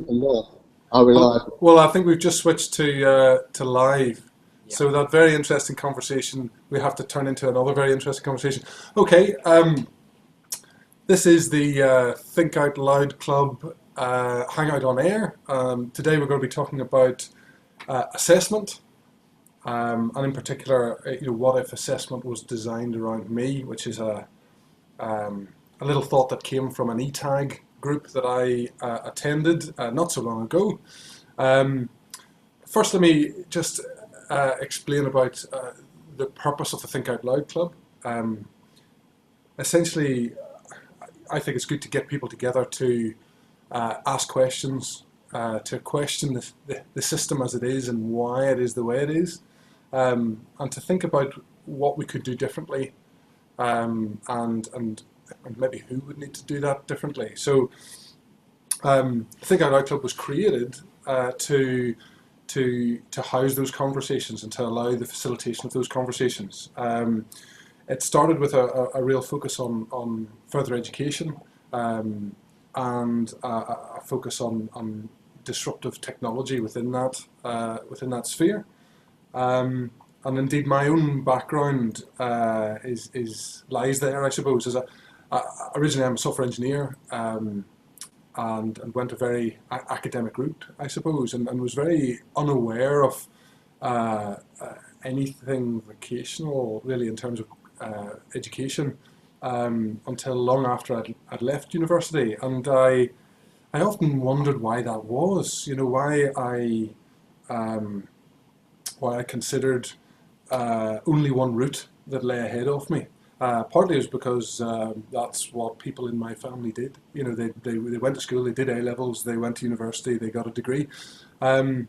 No. Are we live? Well, I think we've just switched to live. Yeah. So that very interesting conversation we have to turn into another very interesting conversation. Okay, this is the Think Out Loud Club Hangout on Air. Today we're going to be talking about assessment, and in particular, what if assessment was designed around me, which is a little thought that came from an E-Tag group that I attended not so long ago. Um, First, let me just explain about the purpose of the Think Out Loud Club. Um, Essentially, I think it's good to get people together to ask questions, to question the system as it is and why it is the way it is, and to think about what we could do differently, and maybe who would need to do that differently. So, Think Out Loud Club was created to house those conversations and to allow the facilitation of those conversations. It started with a real focus on further education, and a focus on disruptive technology within that sphere. And indeed, my own background is lies there, I suppose. Originally, I'm a software engineer, and went a very academic route, I suppose, and was very unaware of anything vocational, really, in terms of education, until long after I'd left university. And I often wondered why that was, why I considered only one route that lay ahead of me. Partly it was because that's what people in my family did. They went to school, they did A levels, they went to university, they got a degree, um,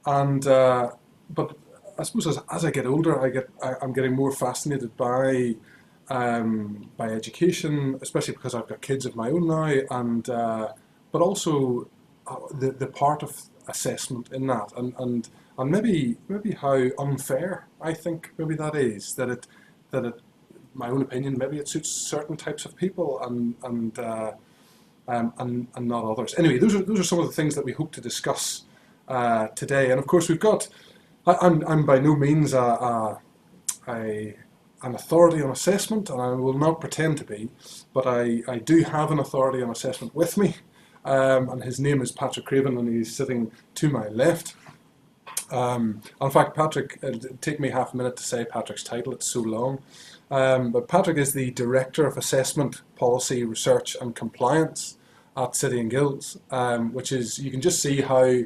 and but I suppose as I get older, I'm getting more fascinated by education, especially because I've got kids of my own now, and but also the part of assessment in that, and maybe how unfair I think maybe that is, that it my own opinion, maybe it suits certain types of people and not others. Anyway, those are some of the things that we hope to discuss today. And of course, we've got. I'm by no means an authority on assessment, and I will not pretend to be, but I do have an authority on assessment with me, and his name is Patrick Craven, and he's sitting to my left. In fact, Patrick, it'll take me half a minute to say Patrick's title, it's so long. But Patrick is the Director of Assessment, Policy, Research and Compliance at City and Guilds, which is, you can just see how,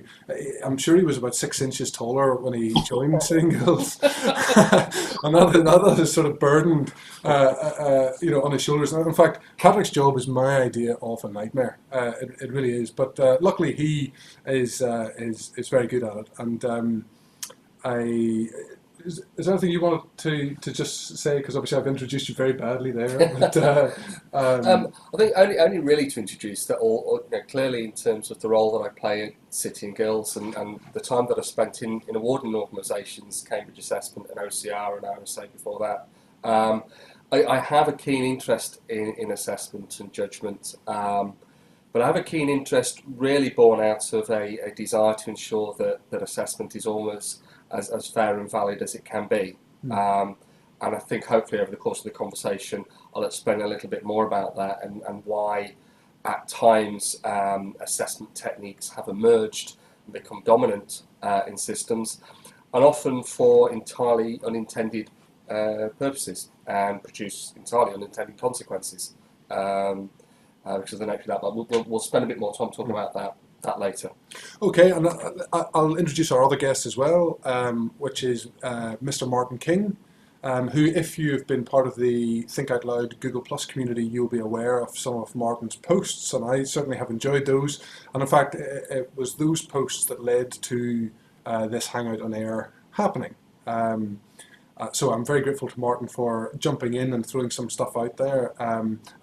I'm sure he was about 6 inches taller when he joined City and Guilds. And that is sort of burdened, on his shoulders. And in fact, Patrick's job is my idea of a nightmare. It really is. But luckily he is very good at it. And is there anything you wanted to just say? Because obviously I've introduced you very badly there. But, I think only really to introduce that, clearly in terms of the role that I play at City and Guilds, and the time that I spent in awarding organisations, Cambridge Assessment and OCR and RSA before that, I have a keen interest in assessment and judgment, but I have a keen interest really born out of a desire to ensure that assessment is almost as fair and valid as it can be. And I think hopefully over the course of the conversation I'll explain a little bit more about that, and why at times assessment techniques have emerged and become dominant in systems, and often for entirely unintended purposes, and produce entirely unintended consequences, because of the nature of that. But we'll spend a bit more time talking about that later. Okay, and I'll introduce our other guest as well, which is Mr. Martin King, who, if you've been part of the Think Out Loud Google Plus community, you'll be aware of some of Martin's posts, and I certainly have enjoyed those. And in fact, it was those posts that led to this Hangout on Air happening. So I'm very grateful to Martin for jumping in and throwing some stuff out there.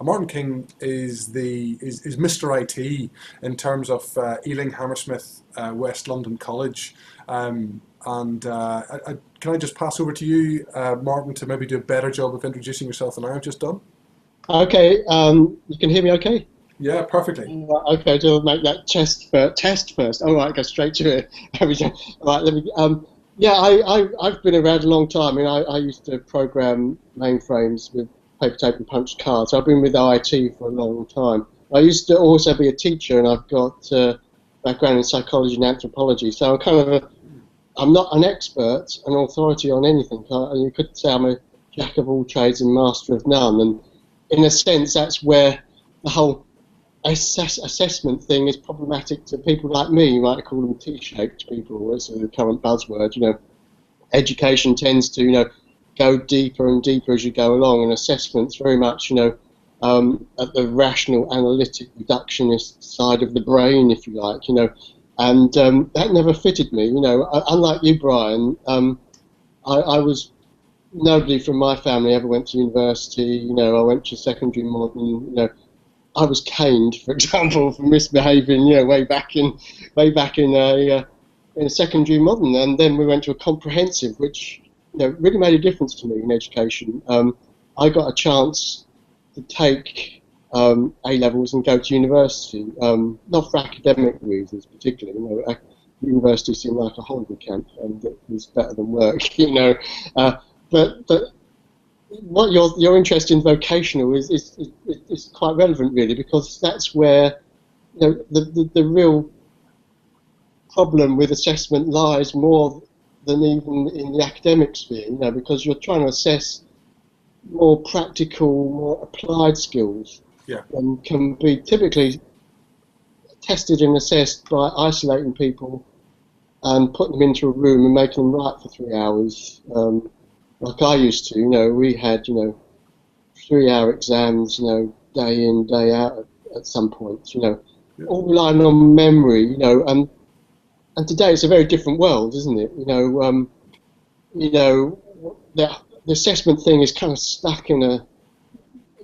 Martin King is Mr. IT in terms of Ealing Hammersmith West London College. And can I just pass over to you, Martin, to maybe do a better job of introducing yourself than I have just done? Okay, you can hear me okay? Yeah, perfectly. Right, okay, so I'll make that test first. All right, go straight to it. Right, let me. Yeah, I've been around a long time. I mean, I used to program mainframes with paper, tape, and punch cards. So I've been with IT for a long time. I used to also be a teacher, and I've got background in psychology and anthropology. So I'm kind of I'm not an expert, an authority on anything. You could say I'm a jack of all trades and master of none. And in a sense, that's where the whole assessment thing is problematic to people like me. You might call them T-shaped people, as the current buzzword. Education tends to, go deeper and deeper as you go along, and assessment's very much, at the rational, analytic, reductionist side of the brain, if you like, and that never fitted me. Unlike you, Brian, I was nobody from my family ever went to university. I went to secondary modern. I was caned, for example, for misbehaving. Way back in a secondary modern, and then we went to a comprehensive, which really made a difference to me in education. I got a chance to take A levels and go to university, not for academic reasons particularly. University seemed like a holiday camp, and it was better than work. But what your interest in vocational is quite relevant, really, because that's where the real problem with assessment lies more than even in the academic sphere. Because you're trying to assess more practical, more applied skills, Yeah. and can be typically tested and assessed by isolating people and putting them into a room and making them write for 3 hours. Like I used to, we had, 3-hour exams, day in, day out at some points, all relying on memory, and today it's a very different world, isn't it? The assessment thing is kind of stuck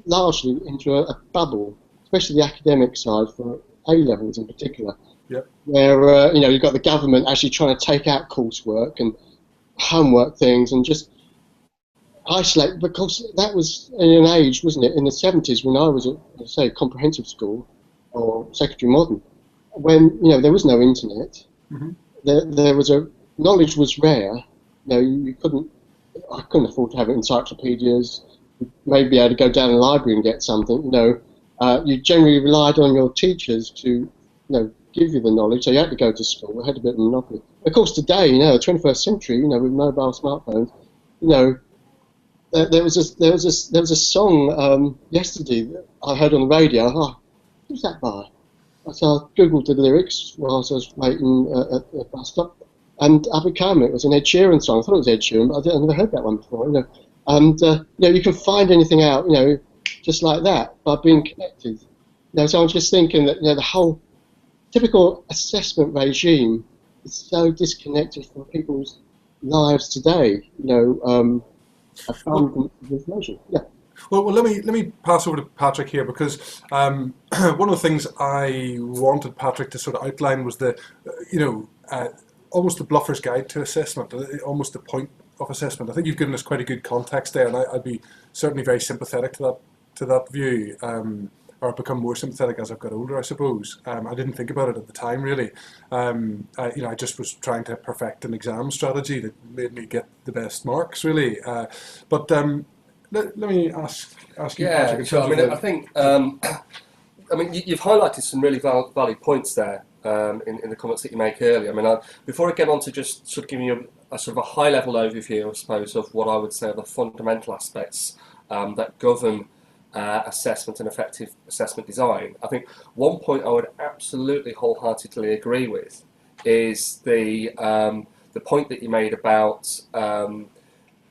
largely into a bubble, especially the academic side for A levels in particular. Yep. Where you've got the government actually trying to take out coursework and homework things and just isolate, because that was in an age, wasn't it, in the 70s when I was at, say, comprehensive school or secondary modern, when there was no internet. Mm-hmm. There was knowledge was rare. I couldn't afford to have encyclopedias. You may be able to go down a library and get something. You generally relied on your teachers to give you the knowledge, so you had to go to school. We had a bit of a monopoly. Of course, today, the 21st century, with mobile smartphones, there was a song yesterday that I heard on the radio. Oh, who's that by? So I googled the lyrics whilst I was waiting at the bus stop, and it was an Ed Sheeran song. I thought it was Ed Sheeran, but I'd never heard that one before. And you can find anything out, just like that by being connected. So I'm just thinking that the whole typical assessment regime is so disconnected from people's lives today. Abundant information. Yeah. Well, let me pass over to Patrick here, because one of the things I wanted Patrick to sort of outline was almost the bluffer's guide to assessment, almost the point of assessment. I think you've given us quite a good context there, and I'd be certainly very sympathetic to that view, or I've become more sympathetic as I've got older, I suppose. I didn't think about it at the time, really. I just was trying to perfect an exam strategy that made me get the best marks, really. But let me ask you, Patrick. Sure. I think you've highlighted some really valid points there in the comments that you make earlier. Before I get on to just sort of giving you a sort of a high-level overview, I suppose, of what I would say are the fundamental aspects that govern assessment and effective assessment design. I think one point I would absolutely wholeheartedly agree with is the point that you made about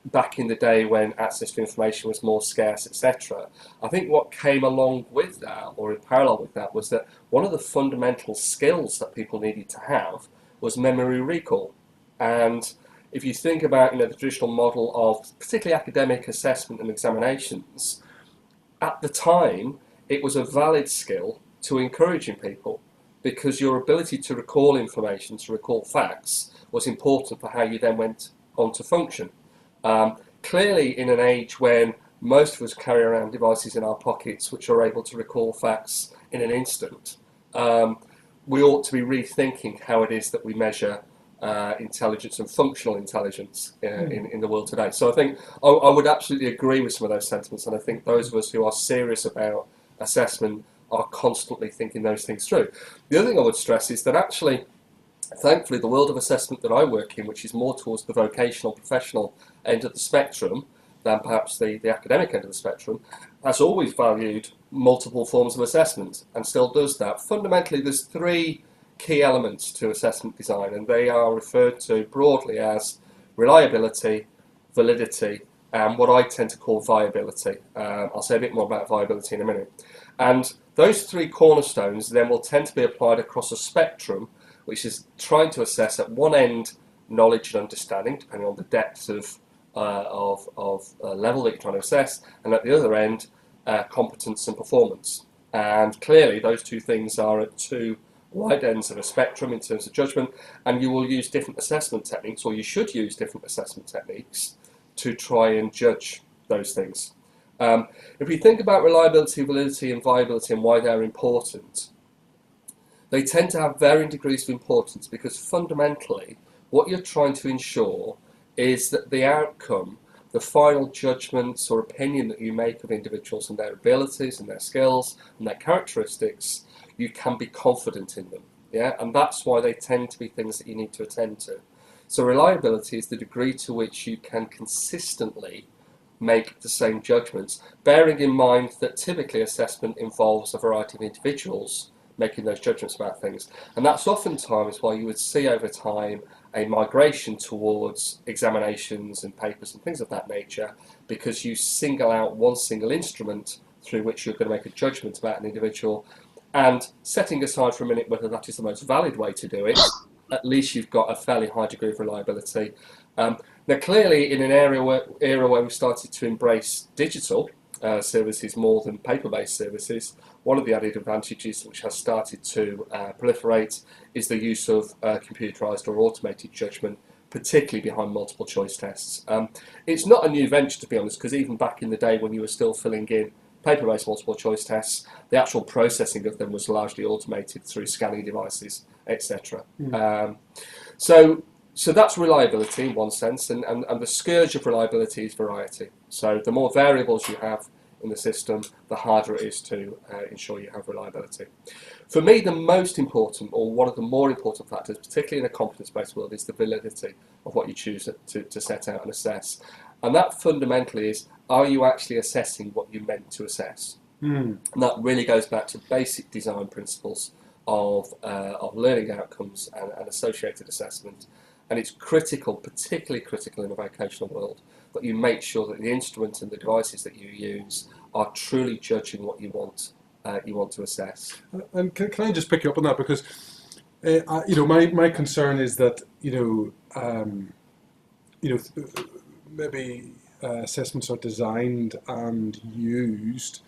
back in the day when access to information was more scarce, etc. I think what came along with that, or in parallel with that, was that one of the fundamental skills that people needed to have was memory recall. And if you think about the traditional model of particularly academic assessment and examinations, at the time it was a valid skill to encourage in people, because your ability to recall information, to recall facts, was important for how you then went on to function. Clearly, in an age when most of us carry around devices in our pockets which are able to recall facts in an instant. We ought to be rethinking how it is that we measure intelligence and functional intelligence in the world today. So I think I would absolutely agree with some of those sentiments, and I think those of us who are serious about assessment are constantly thinking those things through. The other thing I would stress is that actually, thankfully, the world of assessment that I work in, which is more towards the vocational, professional end of the spectrum than perhaps the academic end of the spectrum, has always valued multiple forms of assessment and still does that. Fundamentally, there's three key elements to assessment design, and they are referred to broadly as reliability, validity, and what I tend to call viability. I'll say a bit more about viability in a minute. And those three cornerstones then will tend to be applied across a spectrum, which is trying to assess at one end knowledge and understanding, depending on the depth of level that you're trying to assess, and at the other end, competence and performance. And clearly, those two things are at two wide ends of a spectrum in terms of judgment, and you will use different assessment techniques, or you should use different assessment techniques to try and judge those things. If we think about reliability, validity, and viability and why they're important, they tend to have varying degrees of importance because fundamentally, what you're trying to ensure is that the outcome, the final judgments or opinion that you make of individuals and their abilities and their skills and their characteristics, you can be confident in them. Yeah, and that's why they tend to be things that you need to attend to. So reliability is the degree to which you can consistently make the same judgments, bearing in mind that typically assessment involves a variety of individuals making those judgments about things. And that's oftentimes why you would see over time a migration towards examinations and papers and things of that nature, because you single out one single instrument through which you're going to make a judgment about an individual, and setting aside for a minute whether that is the most valid way to do it, at least you've got a fairly high degree of reliability. Now clearly in an era where we started to embrace digital services more than paper-based services, one of the added advantages which has started to proliferate is the use of computerized or automated judgment, particularly behind multiple choice tests. It's not a new venture, to be honest, because even back in the day when you were still filling in paper-based multiple choice tests, the actual processing of them was largely automated through scanning devices, etc. So that's reliability in one sense, and the scourge of reliability is variety. So the more variables you have in the system, the harder it is to ensure you have reliability. For me, the most important, or one of the more important factors, particularly in a competence-based world, is the validity of what you choose to set out and assess. And that fundamentally is, are you actually assessing what you meant to assess? And that really goes back to basic design principles of learning outcomes and associated assessment. And it's critical, particularly critical in a vocational world, that you make sure that the instruments and the devices that you use are truly judging what you want to assess. And can I just pick you up on that, because my concern is that maybe assessments are designed and used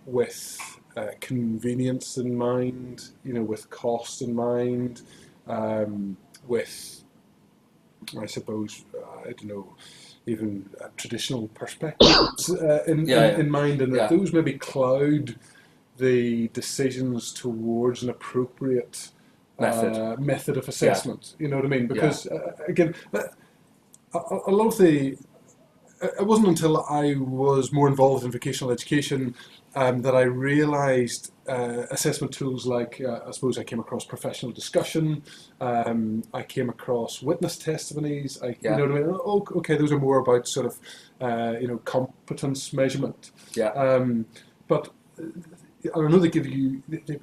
with convenience in mind, with cost in mind, with, I suppose, even traditional perspectives in mind, and that those maybe cloud the decisions towards an appropriate method of assessment. You know what I mean? Because again, a lot of it wasn't until I was more involved in vocational education that I realised assessment tools like, I suppose I came across professional discussion, I came across witness testimonies, you know what I mean? Oh, okay, those are more about sort of, competence measurement. But I know they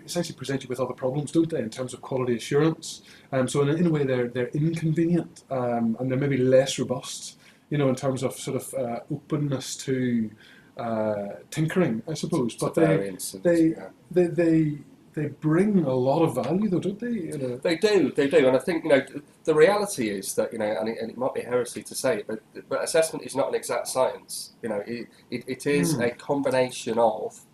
essentially present you with other problems, don't they, in terms of quality assurance. So in a way, they're inconvenient, and they're maybe less robust, in terms of sort of openness to tinkering, I suppose. But they bring a lot of value, though, don't they? They do, and I think the reality is that and it might be heresy to say it, but assessment is not an exact science. It is a combination of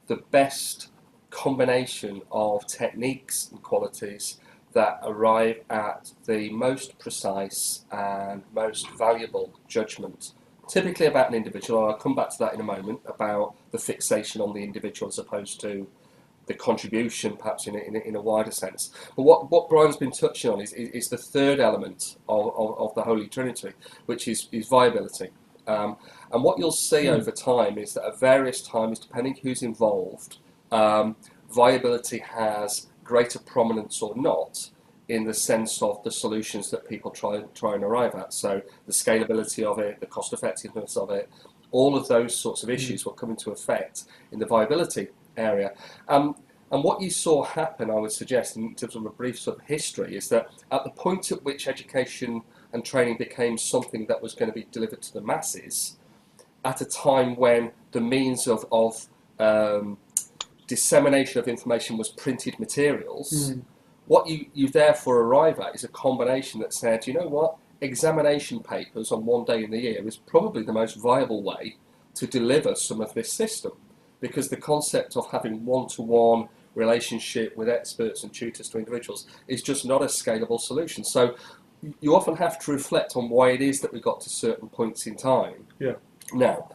the best combination of techniques and qualities that arrive at the most precise and most valuable judgment typically about an individual, and I'll come back to that in a moment, about the fixation on the individual as opposed to the contribution, perhaps in a wider sense. But what Bryan's been touching on is the third element of the Holy Trinity, which is viability. And what you'll see over time is that at various times, depending who's involved, viability has greater prominence or not in the sense of the solutions that people try and arrive at. So the scalability of it, the cost effectiveness of it, all of those sorts of issues will come into effect in the viability area. And what you saw happen, I would suggest, in terms of a brief sort of history, is that at the point at which education and training became something that was going to be delivered to the masses, at a time when the means of dissemination of information was printed materials, what you therefore arrive at is a combination that said, you know what, examination papers on one day in the year is probably the most viable way to deliver some of this system, because the concept of having one-to-one relationship with experts and tutors to individuals is just not a scalable solution. So you often have to reflect on why it is that we got to certain points in time. Yeah. Now,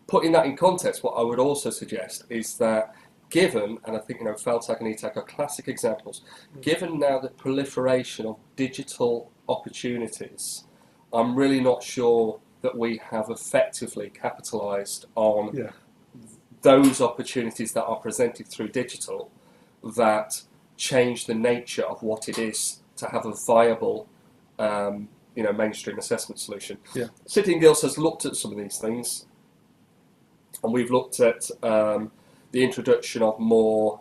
putting that in context, what I would also suggest is that given, and I think Feldtag and ETAG are classic examples, given now the proliferation of digital opportunities, I'm really not sure that we have effectively capitalised on those opportunities that are presented through digital that change the nature of what it is to have a viable mainstream assessment solution. Yeah. City and Guilds has looked at some of these things, and we've looked at the introduction of more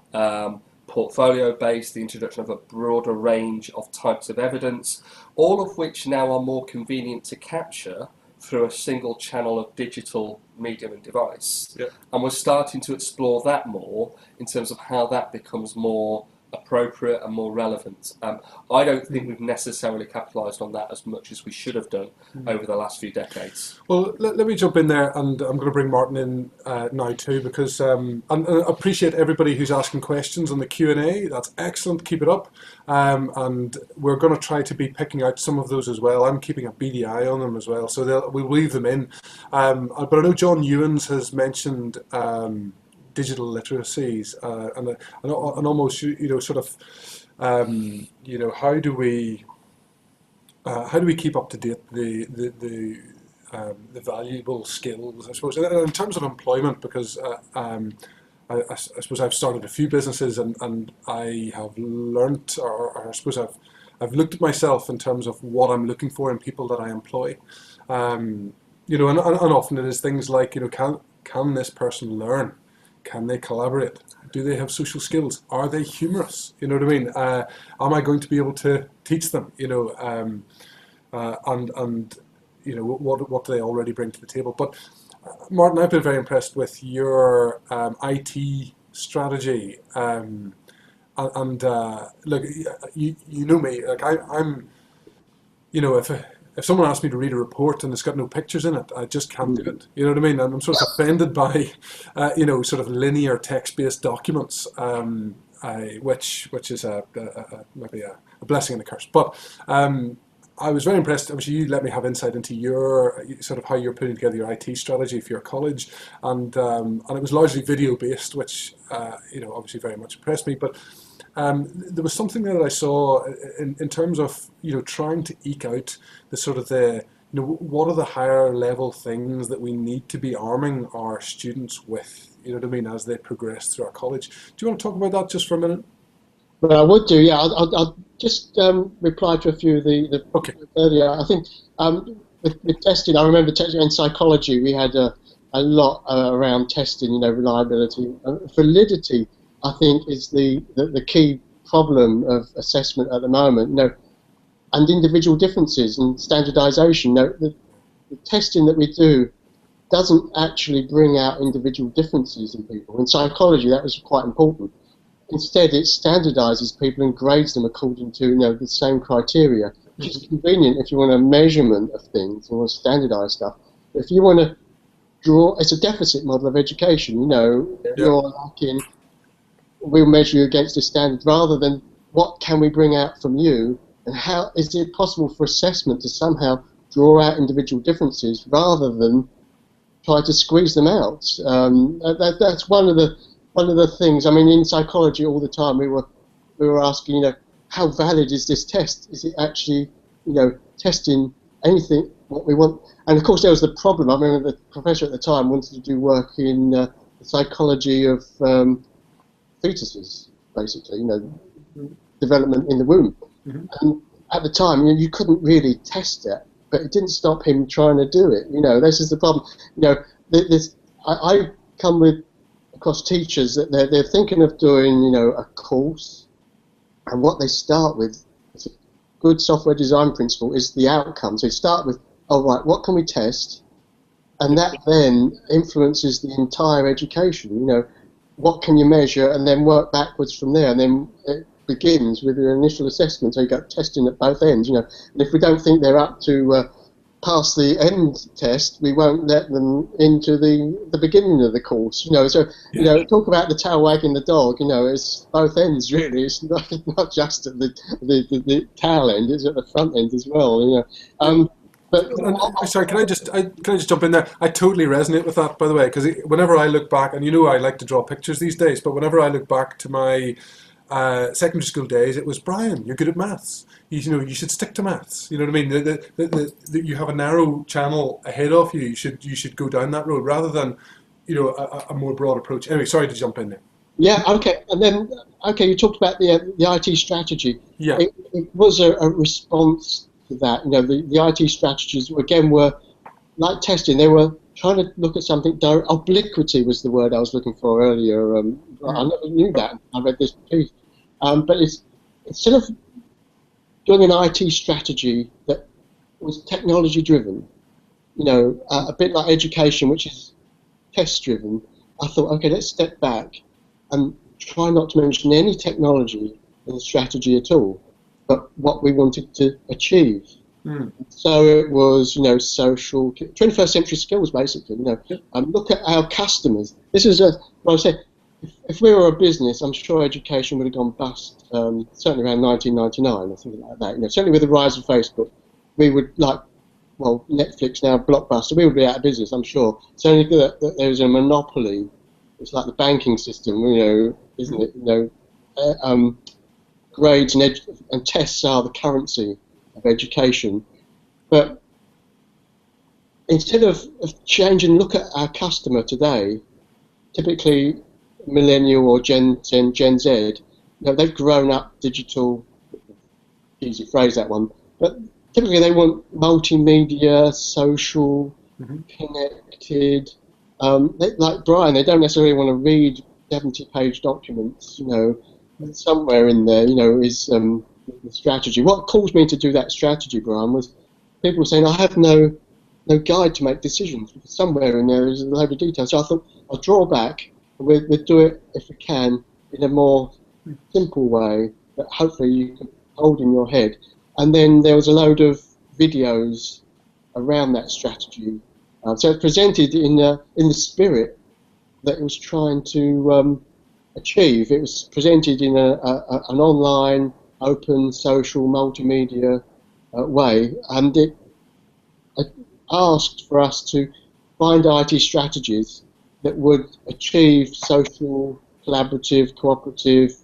portfolio-based, the introduction of a broader range of types of evidence, all of which now are more convenient to capture through a single channel of digital medium and device. Yep. And we're starting to explore that more in terms of how that becomes more appropriate and more relevant. I don't think we've necessarily capitalised on that as much as we should have done over the last few decades. Well, let me jump in there, and I'm going to bring Martin in now too, because and I appreciate everybody who's asking questions on the Q&A. That's excellent. Keep it up. And we're going to try to be picking out some of those as well. I'm keeping a beady eye on them as well, so we'll weave them in. But I know John Ewens has mentioned digital literacies, and almost sort of how do we keep up to date the valuable skills, I suppose, in terms of employment, because I suppose I've started a few businesses, and I have learnt, or I suppose I've looked at myself in terms of what I'm looking for in people that I employ, and often it is things like, can this person learn? Can they collaborate? Do they have social skills? Are they humorous? You know what I mean? Am I going to be able to teach them? And what do they already bring to the table? But Martin, I've been very impressed with your IT strategy. Look, you know me. Like I'm, if someone asks me to read a report and it's got no pictures in it, I just can't do it. You know what I mean? And I'm sort of offended by, sort of linear text-based documents, which is maybe a blessing and a curse. But I was very impressed. Obviously, you let me have insight into your sort of how you're putting together your IT strategy for your college, and it was largely video-based, which obviously very much impressed me. But there was something there that I saw in terms of trying to eke out the sort of what are the higher level things that we need to be arming our students with, as they progress through our college. Do you want to talk about that just for a minute? Well, I would do, yeah. I'll just reply to a few of the okay. Earlier. I think with testing, I remember in psychology we had a lot around testing, reliability. Validity, I think, is the key problem of assessment at the moment, and individual differences and standardisation. The testing that we do doesn't actually bring out individual differences in people. In psychology, that was quite important. Instead, it standardises people and grades them according to the same criteria, which is convenient if you want a measurement of things and want to standardise stuff. But if you want to draw, it's a deficit model of education. You're lacking. We'll measure you against this standard, rather than what can we bring out from you, and how is it possible for assessment to somehow draw out individual differences rather than try to squeeze them out. That's one of the things. I mean, in psychology, all the time we were asking, how valid is this test? Is it actually, testing anything what we want? And of course, there was the problem. I remember the professor at the time wanted to do work in the psychology of fetuses, basically, development in the womb. Mm-hmm. And at the time, you couldn't really test it, but it didn't stop him trying to do it. This is the problem. I come with across teachers that they're thinking of doing, a course, and what they start with, it's a good software design principle, is the outcome. So you start with, right, what can we test? And that then influences the entire education. What can you measure, and then work backwards from there. And then it begins with your initial assessment. So you got testing at both ends. And if we don't think they're up to pass the end test, we won't let them into the beginning of the course. So talk about the tail wagging the dog. It's both ends really. It's not just at the tail end; it's at the front end as well. But sorry, can I just jump in there? I totally resonate with that, by the way, because whenever I look back, and I like to draw pictures these days, but whenever I look back to my secondary school days, it was, Bryan, you're good at maths. You should stick to maths. You know what I mean? You have a narrow channel ahead of you. You should go down that road rather than a more broad approach. Anyway, sorry to jump in there. Yeah. Okay. And then you talked about the IT strategy. Yeah. It was a response to that. The IT strategies again were like testing. They were trying to look at something. Obliquity was the word I was looking for earlier. I never knew that. I read this piece. But it's instead of doing an IT strategy that was technology driven, a bit like education, which is test driven, I thought, okay, let's step back and try not to mention any technology in the strategy at all, but what we wanted to achieve. So it was, social, 21st century skills, basically. Look at our customers. This is what I say. If we were a business, I'm sure education would have gone bust. Certainly around 1999 or something like that. Certainly with the rise of Facebook, we would Netflix now Blockbuster. We would be out of business, I'm sure. Certainly that there was a monopoly. It's like the banking system, isn't it? Grades and tests are the currency of education, but instead of changing, look at our customer today, typically millennial or Gen Z, they've grown up digital, easy phrase that one, but typically they want multimedia, social, connected, like Bryan, they don't necessarily want to read 70-page documents, somewhere in there, is the strategy. What caused me to do that strategy, Bryan, was people saying I have no guide to make decisions, because somewhere in there is a load of detail. So I thought I'll draw back, and we'll do it, if we can, in a more simple way that hopefully you can hold in your head. And then there was a load of videos around that strategy. So it presented in the spirit that it was trying to achieve. It was presented in an online, open, social, multimedia way, and it asked for us to find IT strategies that would achieve social, collaborative, cooperative,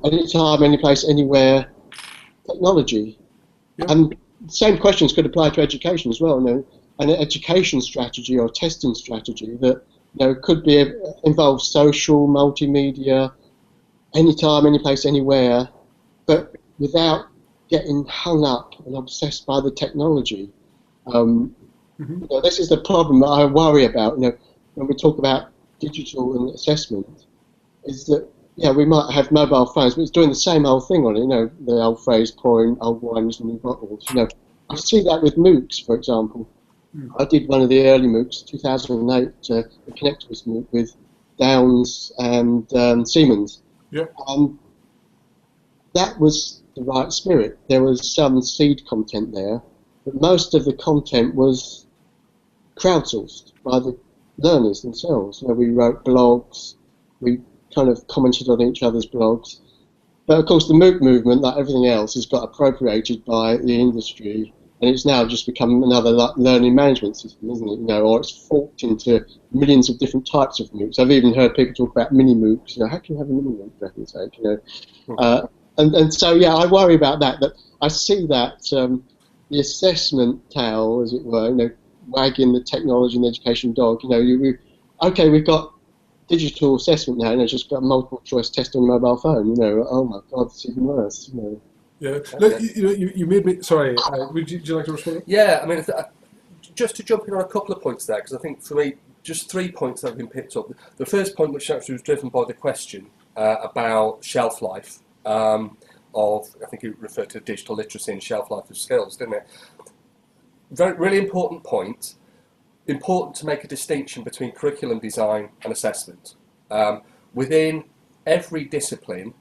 anytime, any place, anywhere technology. And the same questions could apply to education as well. An education strategy or testing strategy that could be involve social, multimedia, anytime, any place, anywhere, but without getting hung up and obsessed by the technology. This is the problem that I worry about. When we talk about digital and assessment, is that we might have mobile phones, but it's doing the same old thing on it. The old phrase, pouring old wine into new bottles. I see that with MOOCs, for example. I did one of the early MOOCs, 2008, a connectivist MOOC with Downs and Siemens. That was the right spirit. There was some seed content there, but most of the content was crowdsourced by the learners themselves. We wrote blogs, we kind of commented on each other's blogs. But of course the MOOC movement, like everything else, has got appropriated by the industry and it's now just become another learning management system, isn't it? Or it's forked into millions of different types of MOOCs. I've even heard people talk about mini MOOCs. How can you have a mini MOOC, for heaven's sake? And so yeah, I worry about that. But I see that the assessment tail, as it were, wagging the technology and education dog. We've got digital assessment now. Just got a multiple choice test on your mobile phone. Oh my God, it's even worse. Yeah. Look, you made me. Sorry. Would you like to respond? Yeah. I mean, just to jump in on a couple of points there, because I think for me, just 3 points that have been picked up. The first point, which actually was driven by the question about shelf life of, I think you referred to digital literacy and shelf life of skills, didn't it? Really important point. Important to make a distinction between curriculum design and assessment. Within every discipline,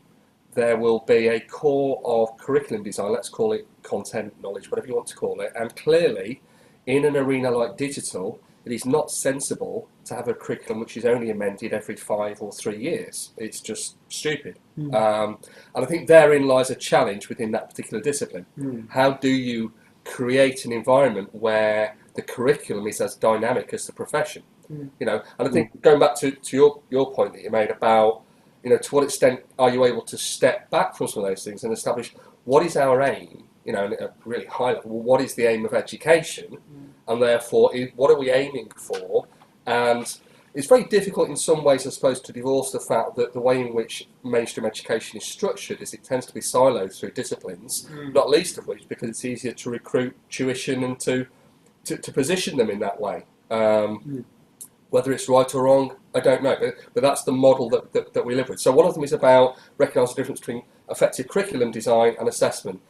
there will be a core of curriculum design, let's call it content, knowledge, whatever you want to call it, and clearly, in an arena like digital, it is not sensible to have a curriculum which is only amended every 5 or 3 years. It's just stupid. And I think therein lies a challenge within that particular discipline. How do you create an environment where the curriculum is as dynamic as the profession? And I think going back to your point that you made about, to what extent are you able to step back from some of those things and establish what is our aim, at a really high level, what is the aim of education, and therefore what are we aiming for? And it's very difficult in some ways, I suppose, to divorce the fact that the way in which mainstream education is structured is it tends to be siloed through disciplines, not least of which because it's easier to recruit tuition and to position them in that way. Whether it's right or wrong, I don't know, but that's the model that we live with. So one of them is about recognising the difference between effective curriculum design and assessment.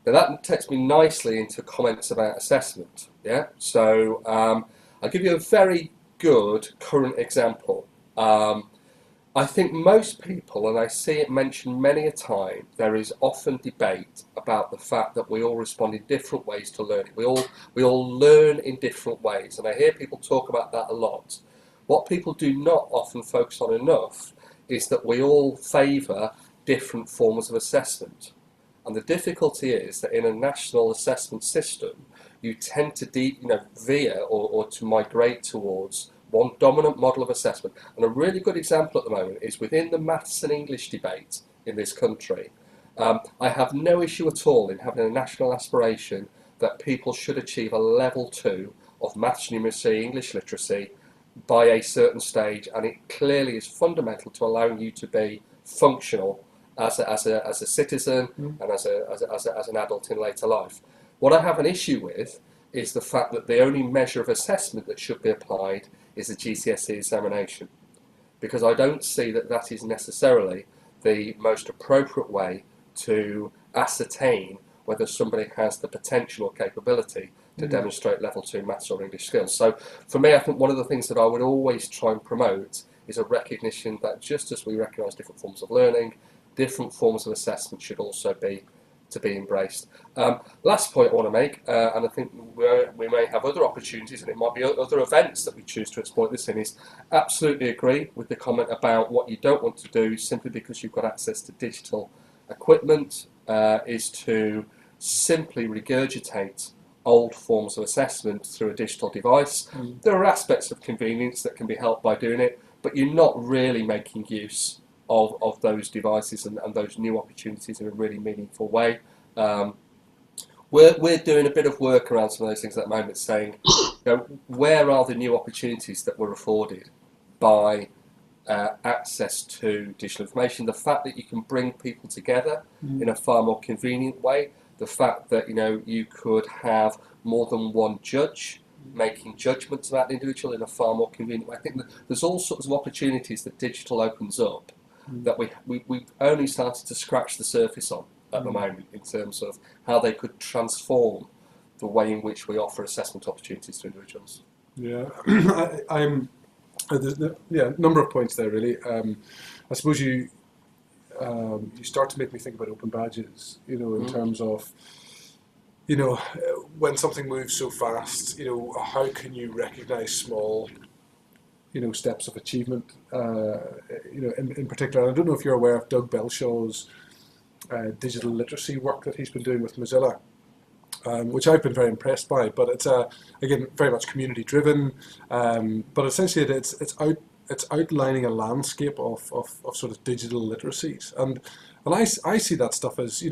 Now that takes me nicely into comments about assessment. Yeah. So I'll give you a very good current example. I think most people, and I see it mentioned many a time, there is often debate about the fact that we all respond in different ways to learning. We all learn in different ways, and I hear people talk about that a lot. What people do not often focus on enough is that we all favour different forms of assessment. And the difficulty is that in a national assessment system, you tend to veer or to migrate towards one dominant model of assessment. And a really good example at the moment is within the maths and English debate in this country. I have no issue at all in having a national aspiration that people should achieve a level 2 of maths, numeracy, English literacy by a certain stage, and it clearly is fundamental to allowing you to be functional as a citizen and as an adult in later life. What I have an issue with is the fact that the only measure of assessment that should be applied is the GCSE examination, because I don't see that is necessarily the most appropriate way to ascertain whether somebody has the potential or capability to demonstrate level 2 maths or English skills. So for me, I think one of the things that I would always try and promote is a recognition that just as we recognise different forms of learning, different forms of assessment should also be embraced. Last point I want to make, and I think we may have other opportunities and it might be other events that we choose to exploit this in, is absolutely agree with the comment about what you don't want to do simply because you've got access to digital equipment, is to simply regurgitate old forms of assessment through a digital device. There are aspects of convenience that can be helped by doing it, but you're not really making use of those devices and those new opportunities in a really meaningful way. We're doing a bit of work around some of those things at the moment, saying, where are the new opportunities that were afforded by access to digital information? The fact that you can bring people together in a far more convenient way, the fact that you could have more than one judge making judgments about the individual in a far more convenient way. I think that there's all sorts of opportunities that digital opens up that we've only started to scratch the surface on at the moment in terms of how they could transform the way in which we offer assessment opportunities to individuals. Yeah, there's a number of points there really. I suppose you start to make me think about open badges, in terms of, when something moves so fast, how can you recognise small, steps of achievement, in particular. I don't know if you're aware of Doug Belshaw's digital literacy work that he's been doing with Mozilla. which I've been very impressed by. But it's again very much community driven. But essentially, it's outlining a landscape of sort of digital literacies, and I see that stuff as,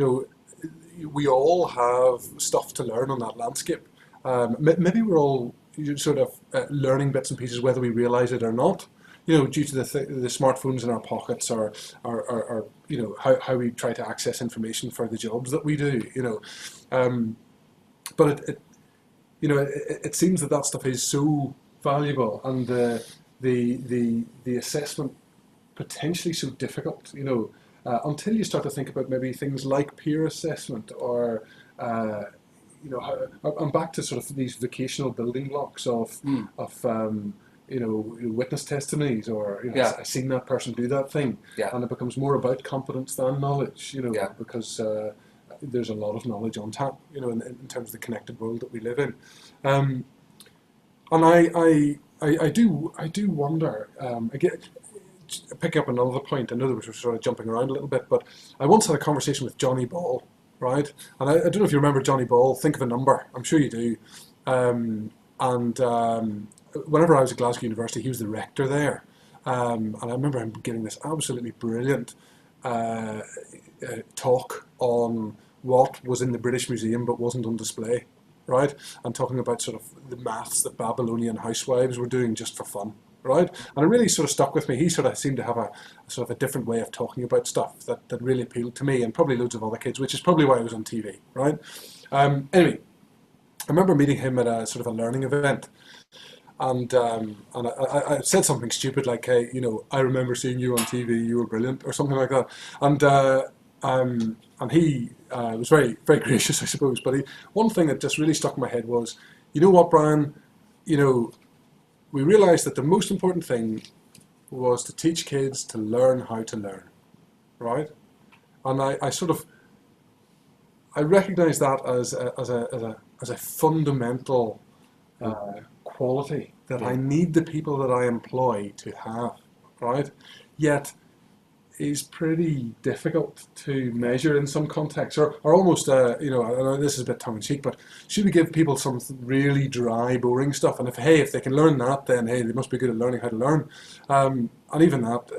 we all have stuff to learn on that landscape. Maybe we're all sort of learning bits and pieces whether we realise it or not. Due to the smartphones in our pockets, or how we try to access information for the jobs that we do. But it seems that stuff is so valuable, and the assessment potentially so difficult. Until you start to think about maybe things like peer assessment, or I'm back to sort of these vocational building blocks of witness testimonies, or I've seen that person do that thing, and it becomes more about competence than knowledge, because there's a lot of knowledge on tap, in terms of the connected world that we live in, and I do wonder, again, picking up another point. I know that we're sort of jumping around a little bit, but I once had a conversation with Johnny Ball, right? And I don't know if you remember Johnny Ball. Think of a number. I'm sure you do. Whenever I was at Glasgow University, he was the rector there. And I remember him giving this absolutely brilliant talk on what was in the British Museum but wasn't on display, right? And talking about sort of the maths that Babylonian housewives were doing just for fun, right? And it really sort of stuck with me. He sort of seemed to have a sort of a different way of talking about stuff that really appealed to me, and probably loads of other kids, which is probably why I was on TV, right? Anyway, I remember meeting him at a sort of a learning event, and I said something stupid like, "Hey, I remember seeing you on TV. You were brilliant," or something like that. And he was very, very gracious, I suppose. But one thing that just really stuck in my head was, "You know what, Bryan? We realised that the most important thing was to teach kids to learn how to learn, right?" And I recognise that as a fundamental quality that I need the people that I employ to have, right? Yet is pretty difficult to measure in some contexts, or almost, I know this is a bit tongue-in-cheek, but should we give people some really dry, boring stuff? And if they can learn that, then hey, they must be good at learning how to learn. And even that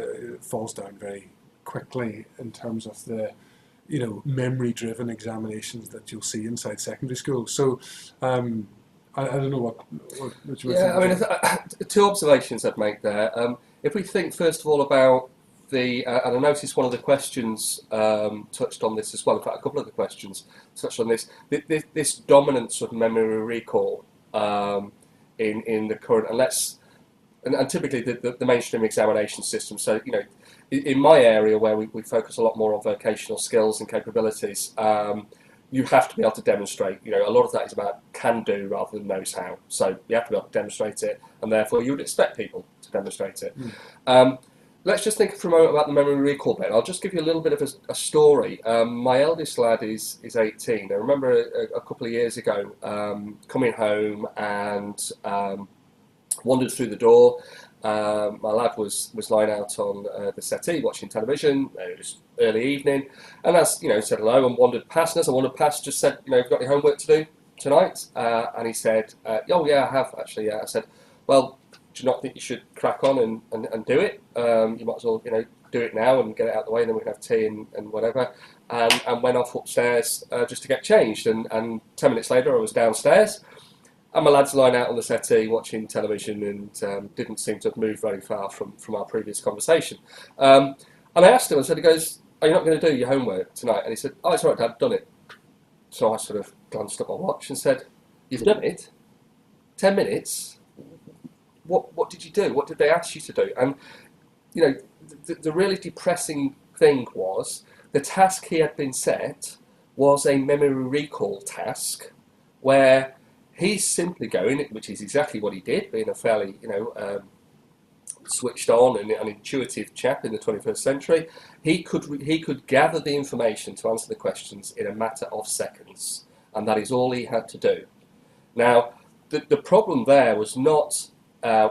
falls down very quickly in terms of the, memory-driven examinations that you'll see inside secondary school. So I don't know what you would think. I mean, two observations I'd make there. If we think first of all about and I noticed one of the questions touched on this as well. In fact, a couple of the questions touched on this. This dominance of memory recall in the current, and typically the mainstream examination system. So in my area where we focus a lot more on vocational skills and capabilities, you have to be able to demonstrate. A lot of that is about can do rather than knows how. So you have to be able to demonstrate it, and therefore you would expect people to demonstrate it. Let's just think for a moment about the memory recall bit. I'll just give you a little bit of a story. My eldest lad is 18. I remember a couple of years ago coming home and wandered through the door. My lad was lying out on the settee watching television. It was early evening, and as said hello and wandered past. And as I wandered past, just said, "Have you got any homework to do tonight?" And he said, "Oh yeah, I have actually." Yeah. I said, "Well, do you not think you should crack on and do it? You might as well, do it now and get it out of the way, and then we can have tea and whatever." And went off upstairs just to get changed. And 10 minutes later, I was downstairs, and my lad's lying out on the settee watching television, and didn't seem to have moved very far from our previous conversation. And I asked him, I said, he goes, "Are you not going to do your homework tonight?" And he said, "Oh, it's all right, Dad, I've done it." So I sort of glanced at my watch and said, "You've done it? 10 minutes? What did you do? What did they ask you to do?" And the really depressing thing was the task he had been set was a memory recall task, where he's simply going, which is exactly what he did, being a fairly switched on and an intuitive chap in the 21st century. He could gather the information to answer the questions in a matter of seconds, and that is all he had to do. Now, the problem there was not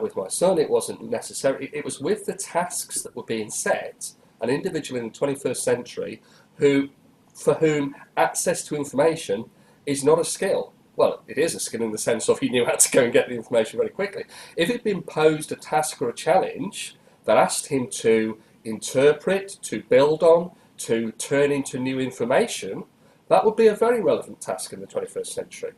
with my son. It wasn't necessary. It was with the tasks that were being set. An individual in the 21st century for whom access to information is not a skill. Well, it is a skill in the sense of he knew how to go and get the information very quickly. If it had been posed a task or a challenge that asked him to interpret, to build on, to turn into new information, that would be a very relevant task in the 21st century.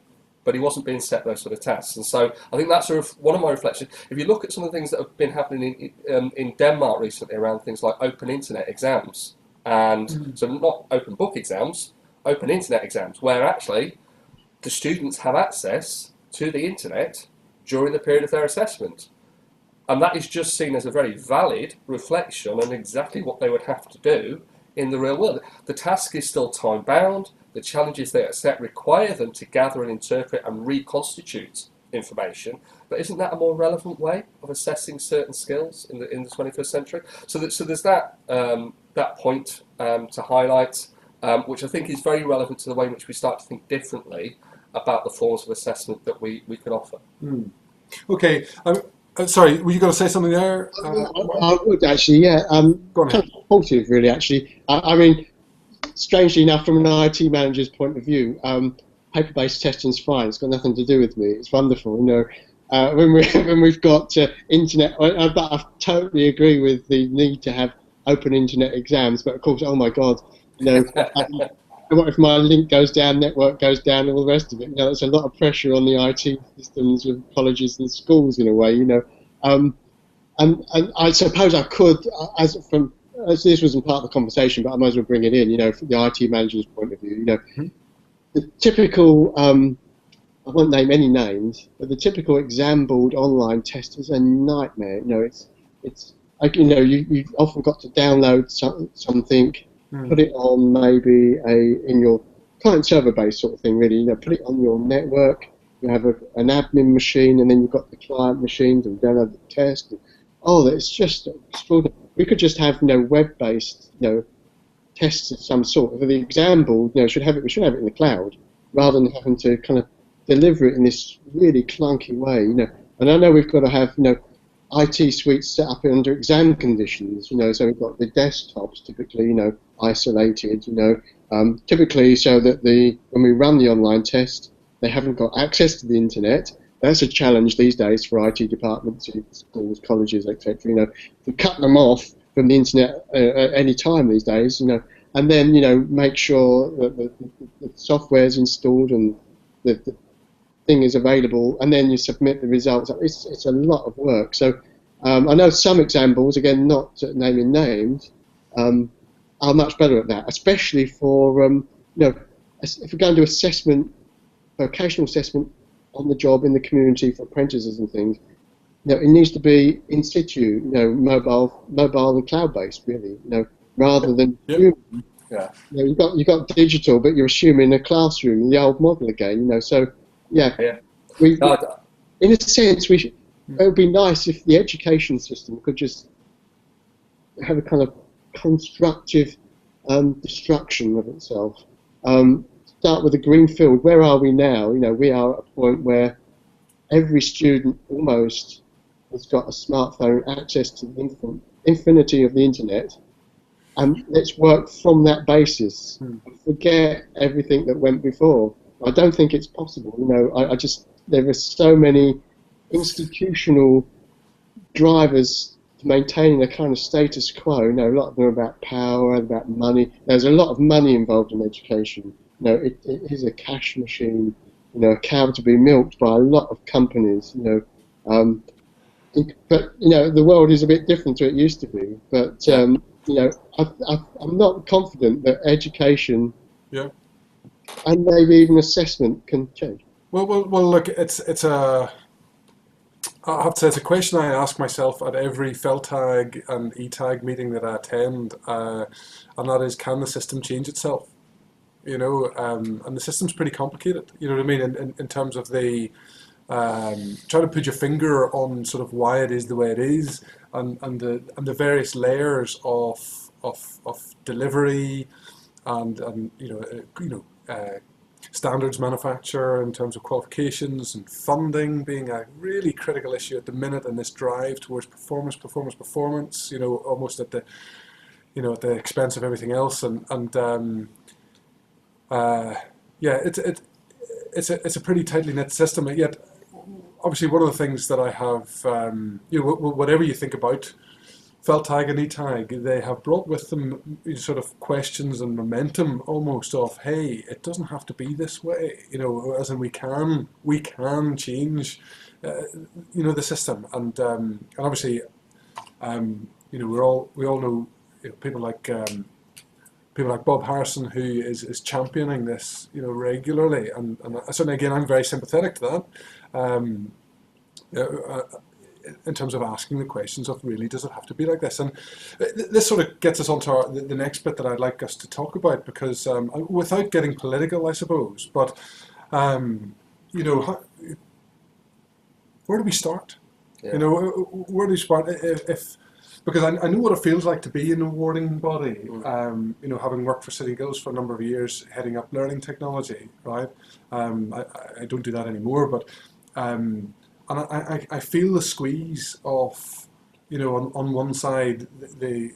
But he wasn't being set those sort of tasks. And so I think that's one of my reflections. If you look at some of the things that have been happening in Denmark recently around things like open internet exams, and so not open book exams, open internet exams, where actually the students have access to the internet during the period of their assessment. And that is just seen as a very valid reflection on exactly what they would have to do in the real world. The task is still time bound. The challenges they are set require them to gather and interpret and reconstitute information. But isn't that a more relevant way of assessing certain skills in the 21st century? So there's that point to highlight, which I think is very relevant to the way in which we start to think differently about the forms of assessment that we can offer. Okay. Sorry, were you going to say something there? I would actually, yeah. Go on ahead. Kind of positive, really, actually. I mean, strangely enough, from an IT manager's point of view, paper-based testing is fine. It's got nothing to do with me. It's wonderful, you know. When we've got internet, I totally agree with the need to have open internet exams. But of course, oh my God, you know, what if my link goes down, network goes down, and all the rest of it? You know, there's a lot of pressure on the IT systems of colleges and schools in a way, you know. And I suppose I could, as this wasn't part of the conversation, but I might as well bring it in, you know, from the IT manager's point of view, you know. The typical, I won't name any names, but the typical exam board online test is a nightmare. You know, it's like, you know, you've often got to download something, put it on maybe in your client server based sort of thing, really. You know, put it on your network. You have an admin machine, and then you've got the client machine to download the test. Oh, it's just extraordinary. We could just have, you know, web-based, you know, tests of some sort. For the exam board, you know, we should have it in the cloud, rather than having to kind of deliver it in this really clunky way, you know. And I know we've got to have, you know, IT suites set up under exam conditions, you know, so we've got the desktops typically, you know, isolated, you know, typically so that when we run the online test, they haven't got access to the internet. That's a challenge these days for IT departments, schools, colleges, etc. You know, to cut them off from the internet at any time these days, you know, and then, you know, make sure that the software is installed and the thing is available, and then you submit the results. It's a lot of work. So I know some examples, again, not naming names, are much better at that, especially for, you know, if we're going to assessment, vocational assessment on the job in the community for apprentices and things, you know, it needs to be in situ, you know, mobile and cloud-based, really, you know, rather than human. Yeah. You know, you've got digital, but you're assuming a classroom, the old model again, you know. So, yeah. In a sense, it would be nice if the education system could just have a kind of constructive destruction of itself. Start with a green field. Where are we now? You know, we are at a point where every student almost has got a smartphone, access to the infinity of the internet, and let's work from that basis. Forget everything that went before. I don't think it's possible. You know, there are so many institutional drivers to maintaining a kind of status quo. You know, a lot of them are about power, about money. There's a lot of money involved in education. You know, it is a cash machine. You know, a cow to be milked by a lot of companies. You know, but you know, the world is a bit different to it used to be. But you know, I'm not confident that education, and maybe even assessment, can change. Well, look, it's a. I have to say, it's a question I ask myself at every FELTAG and ETAG meeting that I attend, and that is, can the system change itself? You know, and the system's pretty complicated. You know what I mean? In terms of the trying to put your finger on sort of why it is the way it is, and the various layers of delivery, and standards manufacture in terms of qualifications and funding being a really critical issue at the minute, and this drive towards performance. You know, almost at the expense of everything else, it's a pretty tightly knit system. Yet, obviously, one of the things that I have, whatever you think about felt tag and e-tag, they have brought with them sort of questions and momentum almost of, hey, it doesn't have to be this way, as in we can change, the system, and obviously, we all know, people like Bob Harrison, who is championing this, regularly, and certainly again I'm very sympathetic to that. In terms of asking the questions of, really, does it have to be like this? And this sort of gets us onto the next bit that I'd like us to talk about, because without getting political, I suppose, but where do we start? Yeah. Where do we start? Because I know what it feels like to be an awarding body. Having worked for City Guilds for a number of years, heading up learning technology, right? I don't do that anymore, but. And I feel the squeeze of, on one side, the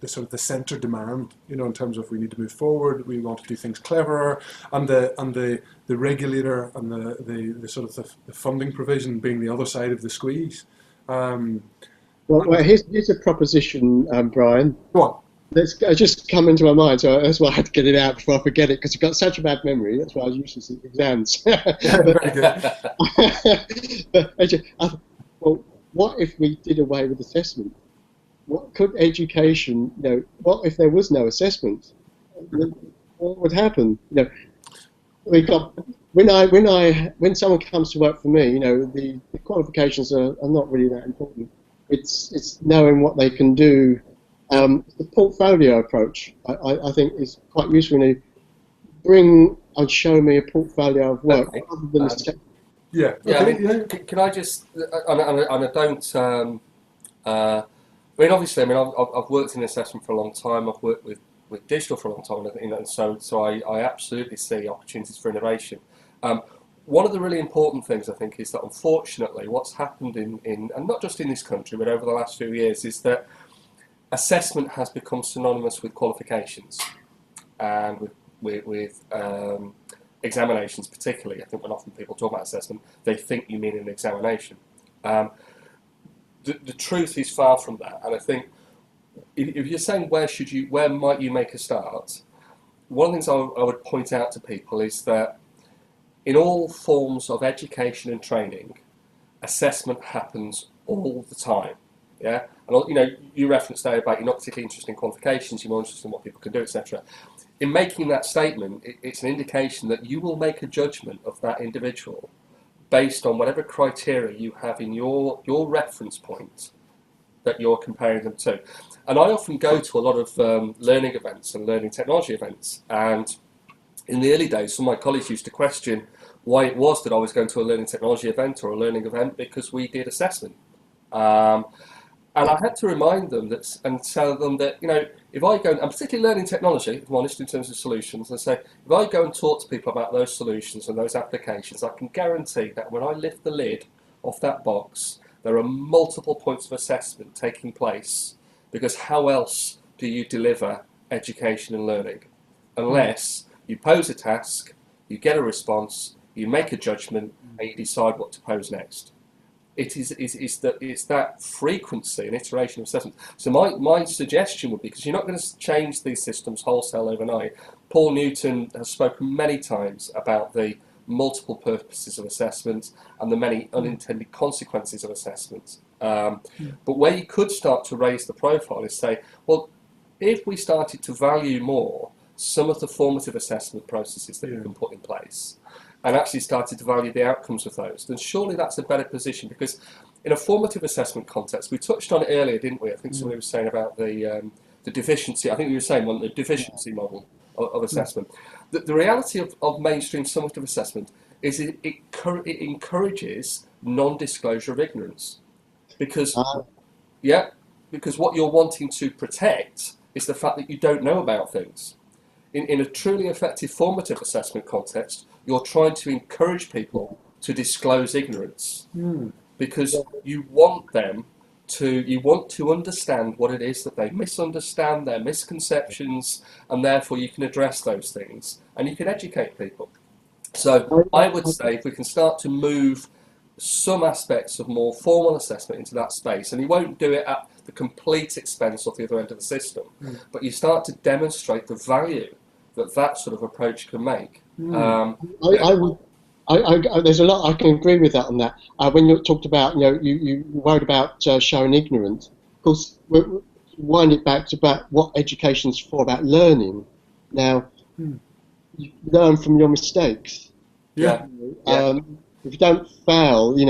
sort of the centre demand, in terms of we need to move forward, we want to do things cleverer, and the regulator and the sort of the funding provision being the other side of the squeeze. Well, here's a proposition, Brian. Go on. It's just come into my mind, so that's why I had to get it out before I forget it, because I've got such a bad memory. That's why I was useless at exams. Very good. Well, what if we did away with assessment? What could education, what if there was no assessment? What would happen? We got when someone comes to work for me, the qualifications are not really that important. It's knowing what they can do. The portfolio approach, I think, is quite useful. Bring and show me a portfolio of work, Okay. other than Yeah. Can I just? And I don't. Obviously, I've worked in assessment for a long time. I've worked with digital for a long time, and so I absolutely see opportunities for innovation. One of the really important things, I think, is that unfortunately, what's happened in and not just in this country, but over the last few years, is that assessment has become synonymous with qualifications and with examinations, particularly. I think when often people talk about assessment, they think you mean an examination. The truth is far from that, and I think if you're saying where might you make a start, one of the things I would point out to people is that in all forms of education and training, assessment happens all the time. Yeah, and you referenced there about you're not particularly interested in qualifications, you're more interested in what people can do, etc. In making that statement, it's an indication that you will make a judgment of that individual based on whatever criteria you have in your reference point that you're comparing them to. And I often go to a lot of learning events and learning technology events, and in the early days, some of my colleagues used to question why it was that I was going to a learning technology event or a learning event because we did assessment. And I had to remind them and tell them that, if I go, and particularly learning technology, if I'm honest, in terms of solutions, and say, if I go and talk to people about those solutions and those applications, I can guarantee that when I lift the lid off that box, there are multiple points of assessment taking place, because how else do you deliver education and learning? Unless you pose a task, you get a response, you make a judgment, and you decide what to pose next. It's that frequency and iteration of assessment. So my suggestion would be, because you're not going to change these systems wholesale overnight. Paul Newton has spoken many times about the multiple purposes of assessment and the many unintended consequences of assessment. But where you could start to raise the profile is say, well, if we started to value more some of the formative assessment processes that you can put in place, and actually started to value the outcomes of those, then surely that's a better position. Because in a formative assessment context, we touched on it earlier, didn't we? I think somebody was saying about the deficiency. I think we were saying the deficiency model of assessment. The reality of mainstream summative assessment is it encourages non-disclosure of ignorance. Because what you're wanting to protect is the fact that you don't know about things. In a truly effective formative assessment context, you're trying to encourage people to disclose ignorance, because you want to understand what it is that they misunderstand, their misconceptions, and therefore you can address those things and you can educate people. So I would say if we can start to move some aspects of more formal assessment into that space, and you won't do it at the complete expense of the other end of the system, but you start to demonstrate the value that that sort of approach can make. I would. There's a lot I can agree with that on that. When you talked about, you worried about showing ignorance. Of course, wind it back to about what education's for, about learning. Now, you learn from your mistakes. Yeah. If you don't fail, you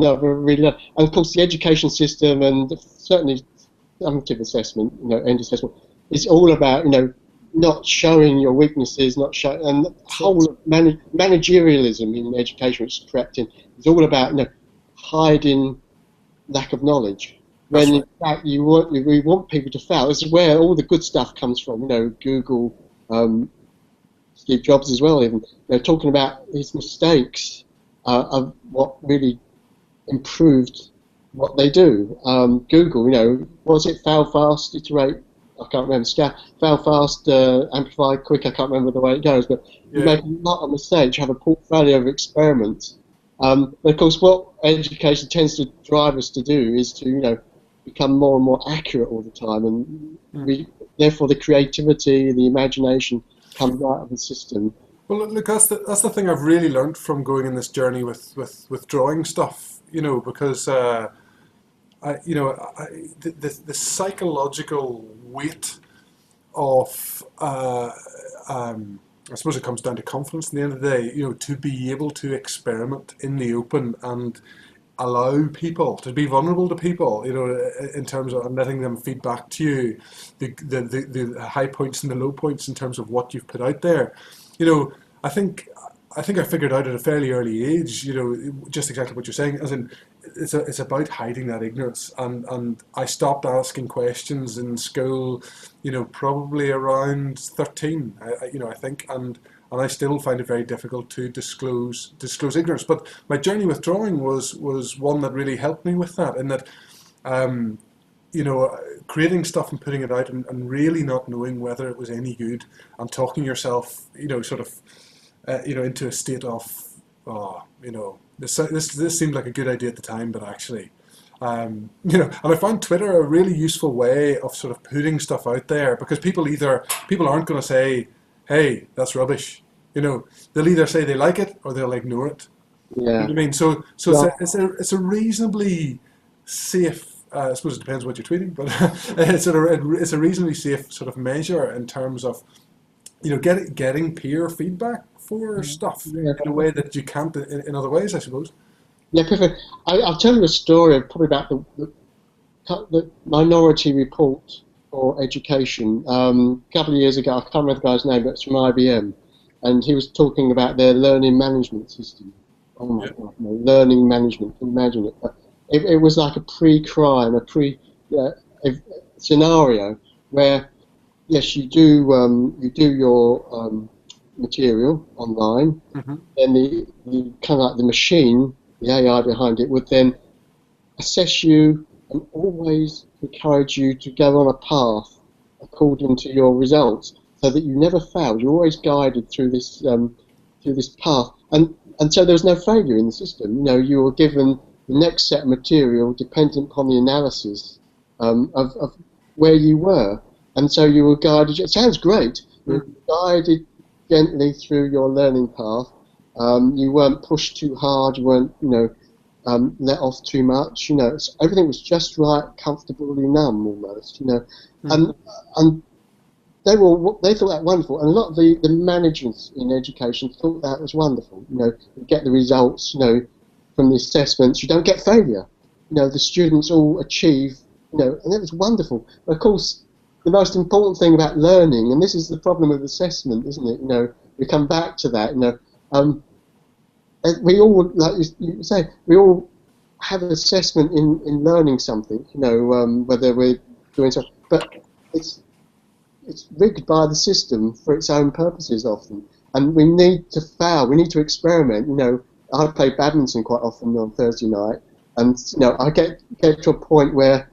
never really learn. And of course, the education system and certainly summative assessment, end assessment, is all about, not showing your weaknesses, and the whole of managerialism in education, which is crept in, is all about hiding lack of knowledge. When in fact we want people to fail. This is where all the good stuff comes from. Google, Steve Jobs as well. Even talking about his mistakes of what really improved what they do. Google, was it fail fast, iterate? I can't remember. Fail fast, amplify quick. I can't remember the way it goes, but you make a lot of mistakes. You have a portfolio of experiments. But of course, what education tends to drive us to do is to, become more and more accurate all the time, and therefore the creativity, the imagination comes out of the system. Well, look, that's the thing I've really learned from going in this journey with drawing stuff. Because the psychological weight of I suppose it comes down to confidence. At the end of the day, to be able to experiment in the open and allow people to be vulnerable to people, in terms of letting them feed back to you the high points and the low points in terms of what you've put out there. I think I figured out at a fairly early age, just exactly what you're saying, as in it's about hiding that ignorance, and I stopped asking questions in school, probably around 13, I think, and I still find it very difficult to disclose ignorance. But my journey with drawing was one that really helped me with that, in that, creating stuff and putting it out and really not knowing whether it was any good, and talking yourself, sort of, into a state of, this seemed like a good idea at the time, but actually, and I found Twitter a really useful way of sort of putting stuff out there, because people aren't going to say, hey, that's rubbish. They'll either say they like it or they'll ignore it. Yeah. You know what I mean? So it's a reasonably safe, I suppose it depends what you're tweeting, but it's a reasonably safe sort of measure in terms of, getting peer feedback for stuff in a way that you can't in other ways, I suppose. Yeah, perfect. I'll tell you a story probably about the Minority Report for Education. A couple of years ago, I can't remember the guy's name, but it's from IBM, and he was talking about their learning management system. Oh my God, learning management, imagine it. It was like a pre-crime, a scenario where, yes, you do your material online, then the kind of like the machine, the AI behind it, would then assess you and always encourage you to go on a path according to your results, so that you never failed. You're always guided through this path, and so there was no failure in the system. You were given the next set of material dependent upon the analysis of where you were, and so you were guided. It sounds great. You were guided gently through your learning path. You weren't pushed too hard. You weren't, let off too much. So everything was just right, comfortably numb almost. And they thought that wonderful, and a lot of the managers in education thought that was wonderful. You get the results, from the assessments. You don't get failure. The students all achieve. And it was wonderful. But of course, the most important thing about learning, and this is the problem with assessment, isn't it? We come back to that. We all, like you say, we all have an assessment in learning something. Whether we're doing something, but it's rigged by the system for its own purposes often, and we need to fail. We need to experiment. I play badminton quite often on Thursday night, and I get to a point where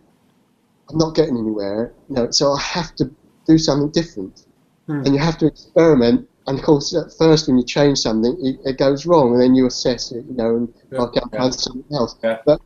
I'm not getting anywhere. So I have to do something different, and you have to experiment and of course, at first when you change something, it goes wrong, and then you assess it, and work out how to do something else. Yeah. But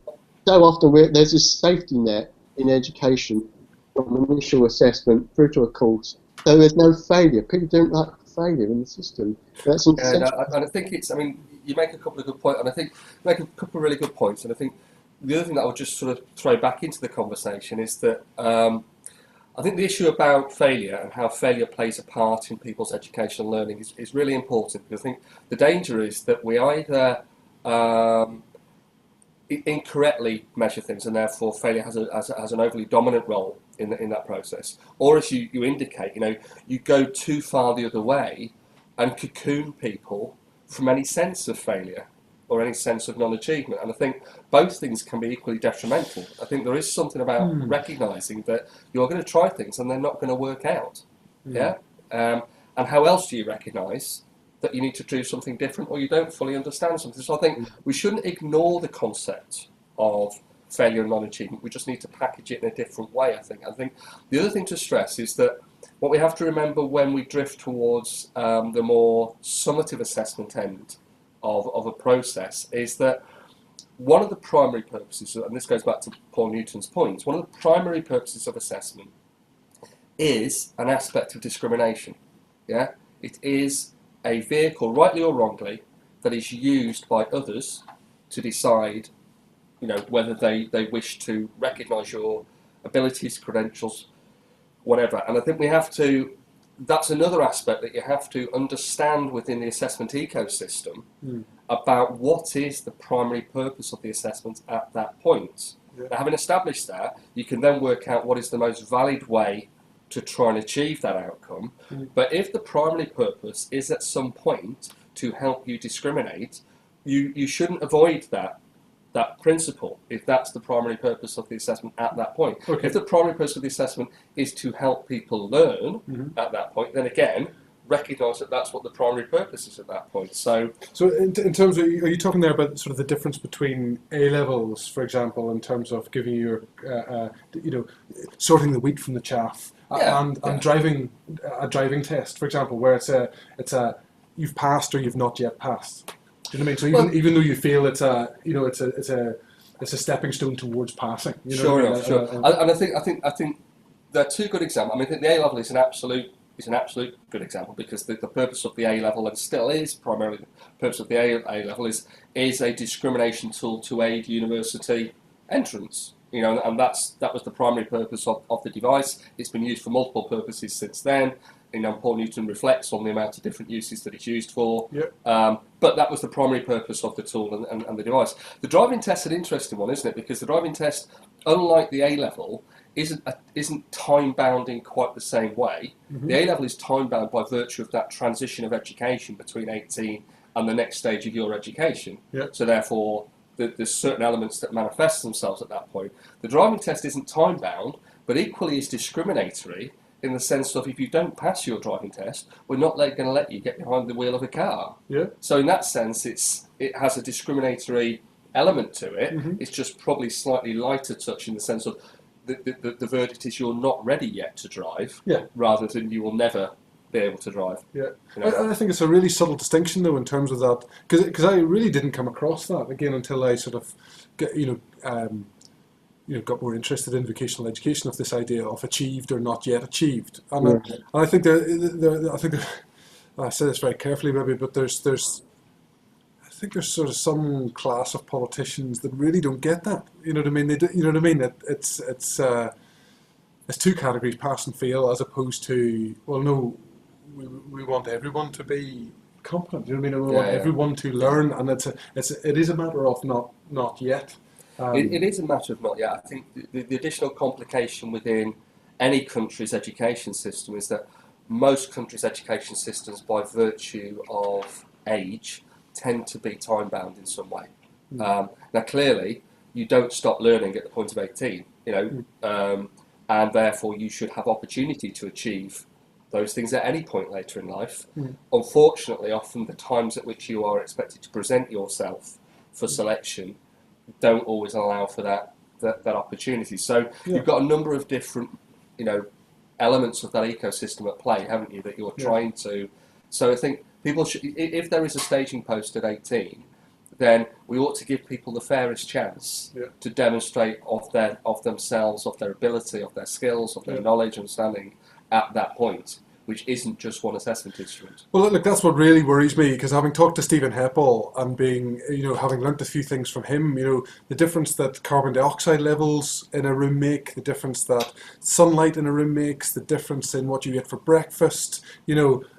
so often there's this safety net in education from initial assessment through to a course, so there's no failure. People don't like failure in the system. That's essential. And I think it's. I mean, you make a couple of good points, and I think you make a couple of really good points. And I think the other thing that I would just sort of throw back into the conversation is that I think the issue about failure and how failure plays a part in people's educational learning is really important, because I think the danger is that we either incorrectly measure things, and therefore failure has an overly dominant role in that process, or as you indicate, you go too far the other way and cocoon people from any sense of failure or any sense of non-achievement. And I think both things can be equally detrimental. I think there is something about recognising that you're going to try things and they're not going to work out. Yeah. And how else do you recognise that you need to do something different, or you don't fully understand something? So I think we shouldn't ignore the concept of failure and non-achievement. We just need to package it in a different way, I think. I think the other thing to stress is that what we have to remember when we drift towards the more summative assessment end of a process is that one of the primary purposes, and this goes back to Paul Newton's points, one of the primary purposes of assessment is an aspect of discrimination. Yeah, it is a vehicle, rightly or wrongly, that is used by others to decide, whether they wish to recognise your abilities, credentials, whatever. And I think that's another aspect that you have to understand within the assessment ecosystem about what is the primary purpose of the assessment at that point. Yeah. Now, having established that, you can then work out what is the most valid way to try and achieve that outcome. But if the primary purpose is at some point to help you discriminate, you shouldn't avoid that principle if that's the primary purpose of the assessment at that point. Okay. If the primary purpose of the assessment is to help people learn at that point, then again, recognise that that's what the primary purpose is at that point. So in terms of, are you talking there about sort of the difference between A levels, for example, in terms of giving you sorting the wheat from the chaff, and driving a driving test, for example, where it's a you've passed or you've not yet passed. Do you know what I mean? So even though you feel it's a stepping stone towards passing. Sure. And I think there are two good examples. I mean, I think the A level is an absolute good example, because the purpose of the A level, and still is primarily the purpose of the A level, is a discrimination tool to aid university entrance. And that was the primary purpose of the device. It's been used for multiple purposes since then. Paul Newton reflects on the amount of different uses that it's used for. Yep. But that was the primary purpose of the tool and the device. The driving test is an interesting one, isn't it? Because the driving test, unlike the A level, isn't time bound in quite the same way. The A level is time bound by virtue of that transition of education between 18 and the next stage of your education. Yep. So therefore, there's certain elements that manifest themselves at that point. The driving test isn't time bound, but equally is discriminatory, in the sense of, if you don't pass your driving test, we're not going to let you get behind the wheel of a car. Yeah. So in that sense, it has a discriminatory element to it. It's just probably slightly lighter touch, in the sense of the verdict is you're not ready yet to drive, rather than you will never be able to drive. Yeah. I think it's a really subtle distinction, though, in terms of that, because I really didn't come across that again until I sort of got more interested in vocational education, of this idea of achieved or not yet achieved. And I think I say this very carefully maybe, but I think there's sort of some class of politicians that really don't get that. You know what I mean? It's two categories, pass and fail, as opposed to, well, no, we want everyone to be competent. You know what I mean? We want everyone to learn, and it is a matter of not yet. It is a matter of not yet. I think the additional complication within any country's education system is that most countries' education systems, by virtue of age, tend to be time-bound in some way. Now, clearly, you don't stop learning at the point of 18, and therefore you should have opportunity to achieve those things at any point later in life. Unfortunately, often the times at which you are expected to present yourself for selection don't always allow for that opportunity. So you've got a number of different, elements of that ecosystem at play, haven't you, that you're trying to So I think people should, if there is a staging post at 18, then we ought to give people the fairest chance to demonstrate of themselves, of their ability, of their skills, of their knowledge and understanding at that point, which isn't just one assessment instrument. Well, look, that's what really worries me, because having talked to Stephen Heppel and being, having learnt a few things from him, the difference that carbon dioxide levels in a room make, the difference that sunlight in a room makes, the difference in what you eat for breakfast,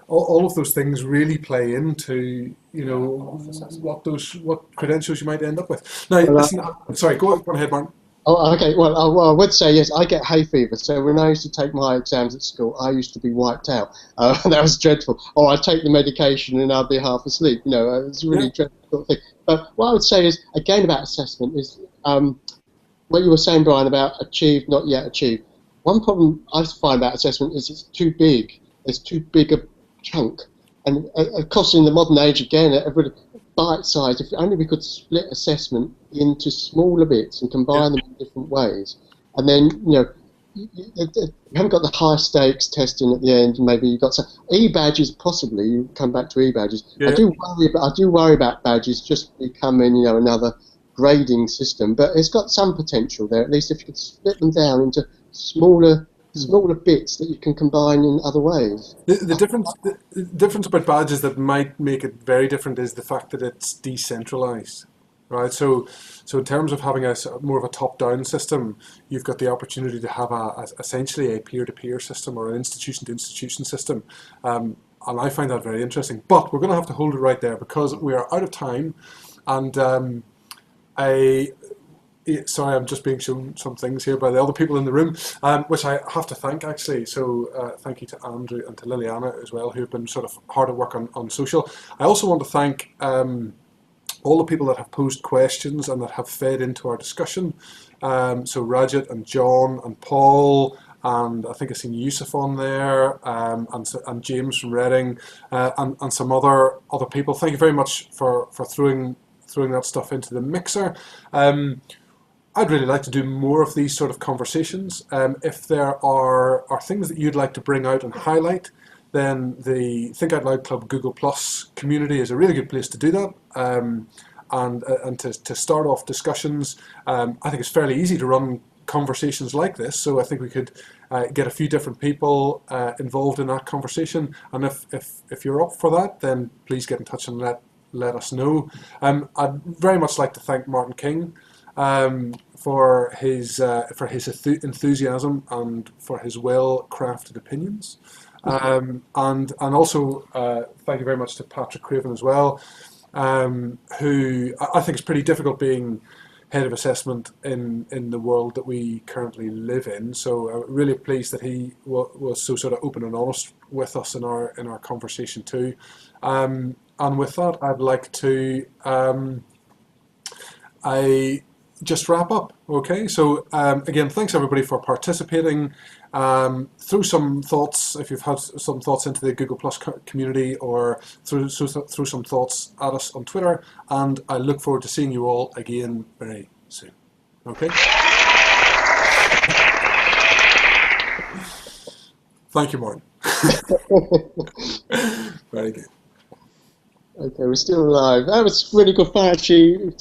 all of those things really play into, what credentials you might end up with. Now, listen, sorry, go ahead, Martin. Oh, okay. Well, I would say yes. I get hay fever, so when I used to take my exams at school, I used to be wiped out. That was dreadful. Or I'd take the medication and I'd be half asleep. It's a really dreadful thing. But what I would say is, again, about assessment is what you were saying, Brian, about achieved, not yet achieved. One problem I find about assessment is it's too big. It's too big a chunk. And of course, in the modern age, again, everybody bite-sized. If only we could split assessment into smaller bits and combine them in different ways, and then you haven't got the high stakes testing at the end. Maybe you've got some e-badges. Possibly you come back to e-badges. I do worry about badges just becoming another grading system, but it's got some potential there. At least if you could split them down into smaller bits that you can combine in other ways. The difference about badges that might make it very different is the fact that it's decentralized, right? So in terms of having more of a top-down system, you've got the opportunity to have essentially a peer-to-peer system or an institution-to-institution system, and I find that very interesting. But we're going to have to hold it right there because we are out of time, and sorry, I'm just being shown some things here by the other people in the room, which I have to thank, actually. So thank you to Andrew and to Liliana as well, who have been sort of hard at work on social. I also want to thank all the people that have posed questions and that have fed into our discussion. So Rajat and John and Paul, and I think I've seen Yusuf on there, and James from Reading, and some other people. Thank you very much for throwing that stuff into the mixer. I'd really like to do more of these sort of conversations. If there are things that you'd like to bring out and highlight, then the Think Out Loud Club Google Plus community is a really good place to do that. And to start off discussions, I think it's fairly easy to run conversations like this. So I think we could get a few different people involved in that conversation. And if you're up for that, then please get in touch and let us know. I'd very much like to thank Martin King for his enthusiasm and for his well-crafted opinions, and also thank you very much to Patrick Craven as well, who I think is pretty difficult being head of assessment in the world that we currently live in. So I'm really pleased that he was so sort of open and honest with us in our conversation too. And with that, I'd like to just wrap up. Okay, so again, thanks everybody for participating. Throw some thoughts, if you've had some thoughts, into the Google Plus community, or throw some thoughts at us on Twitter, and I look forward to seeing you all again very soon. Okay. Thank you, Martin. Very good. Okay, we're still alive. That was really good fun, actually.